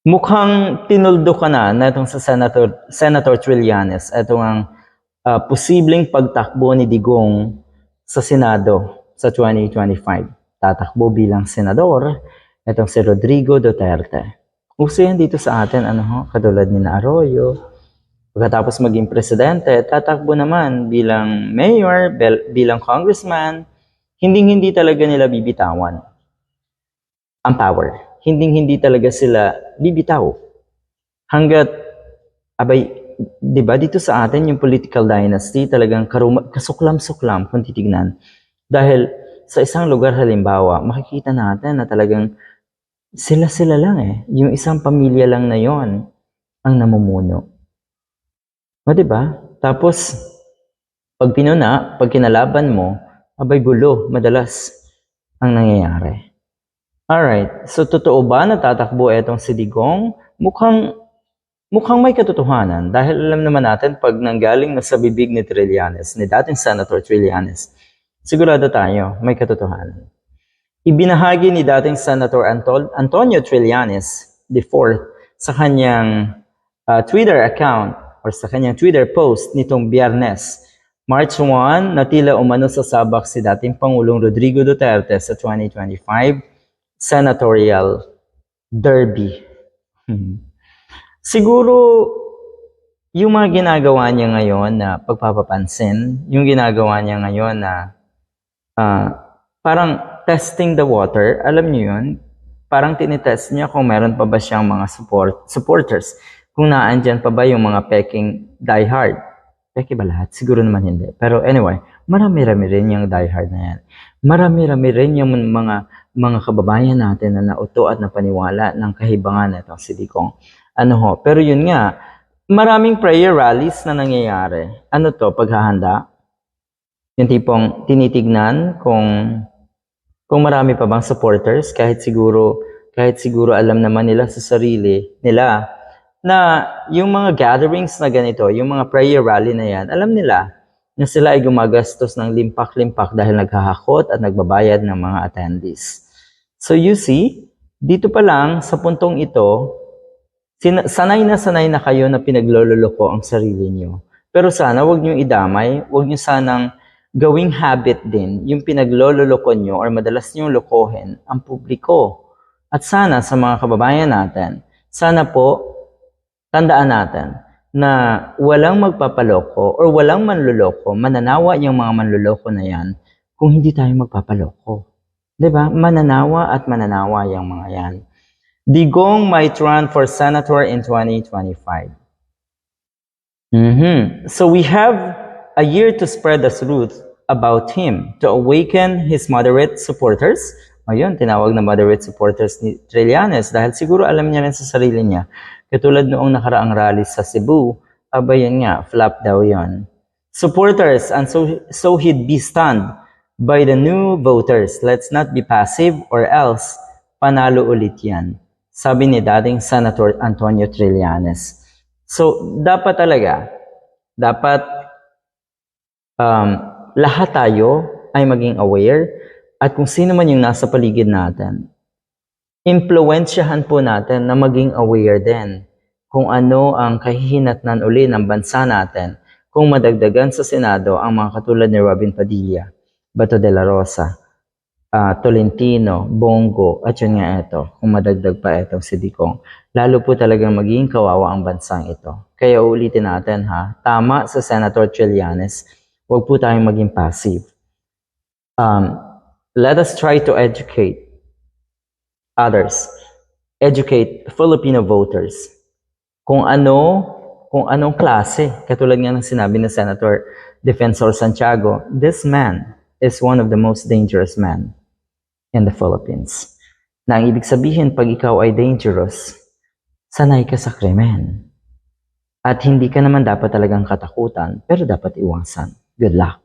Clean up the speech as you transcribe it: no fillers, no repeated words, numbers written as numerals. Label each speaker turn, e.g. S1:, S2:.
S1: Mukhang tinuldo ka na itong sa Senator Trillanes. Ito ang posibleng pagtakbo ni Digong sa Senado sa 2025. Tatakbo bilang senador, itong si Rodrigo Duterte. Uso yan dito sa atin, katulad ni Arroyo. Pagkatapos maging presidente, tatakbo naman bilang mayor, bilang congressman. Hindi talaga nila bibitawan ang power. Hindi talaga sila bibitaw. Hanggat, di ba dito sa atin yung political dynasty talagang kasuklam-suklam kung titignan. Dahil sa isang lugar halimbawa, makikita natin na talagang sila lang yung isang pamilya lang na yon ang namumuno. O diba? Tapos, pag kinalaban mo, gulo, madalas ang nangyayari. Alright, so totoo ba na tatakbo etong si Digong? Mukhang may katotohanan dahil alam naman natin pag nanggaling na sa bibig ni Trillanes, ni dating Senator Trillanes, sigurado tayo may katotohanan. Ibinahagi ni dating Senator Antonio Trillanes IV sa kanyang Twitter account or sa kanyang Twitter post nitong Biyernes, March 1, na tila umano sasabak si dating Pangulong Rodrigo Duterte sa 2025 senatorial derby. Siguro, yung mga ginagawa niya ngayon na pagpapapansin, yung ginagawa niya ngayon na parang testing the water, alam niyo yun? Parang tinitest niya kung meron pa ba siyang mga supporters. Kung naandyan pa ba yung mga peking diehard. Peke ba lahat? Siguro naman hindi. Pero anyway, marami-rami rin yung diehard na yan. Marami-rami rin yung mga kababayan natin na nauto at napaniwala ng kahibangan na itong si Digong. Pero yun nga, maraming prayer rallies na nangyayari. Paghahanda? Yung tipong tinitignan kung marami pa bang supporters, kahit siguro alam naman nila sa sarili nila na yung mga gatherings na ganito, yung mga prayer rally na yan, alam nila na sila ay gumagastos ng limpak-limpak dahil naghahakot at nagbabayad ng mga attendees. So you see, dito pa lang sa puntong ito, sanay na kayo na pinaglololoko ang sarili niyo. Pero sana wag niyo idamay, wag niyo sanang gawing habit din yung pinaglololoko niyo or madalas niyo lokohin ang publiko. At sana sa mga kababayan natin, sana po tandaan natin na walang magpapaloko or walang manluloko, mananawa yung mga manluloko na yan kung hindi tayo magpapaloko. Diba? Mananawa at mananawa yung mga yan. Digong might run for senator in 2025. So we have a year to spread the truth about him, to awaken his moderate supporters. Ayun, tinawag na moderate supporters ni Trillanes dahil siguro alam niya rin sa sarili niya. Katulad noong nakaraang rally sa Cebu, yun nga, flop daw yun. Supporters, and so he'd be stunned by the new voters. Let's not be passive or else panalo ulit yan. Sabi ni dating Senator Antonio Trillanes. So, dapat lahat tayo ay maging aware at kung sino man yung nasa paligid natin, impluwensyahan po natin na maging aware din kung ano ang kahihinatnan uli ng bansa natin kung madagdagan sa Senado ang mga katulad ni Robin Padilla, Bato de la Rosa, Tolentino, Bongo, at yun nga ito, kung madagdag pa ito si Digong. Lalo po talagang magiging kawawa ang bansang ito. Kaya ulitin natin tama sa Senator Trillanes, huwag po tayong maging passive. Let us try to educate others, educate Filipino voters kung anong klase, katulad nga ng sinabi ni Senator Defensor Santiago, this man is one of the most dangerous men in the Philippines. Na ang ibig sabihin, pag ikaw ay dangerous, sanay ka sa krimen. At hindi ka naman dapat talagang katakutan, pero dapat iwasan. Good luck.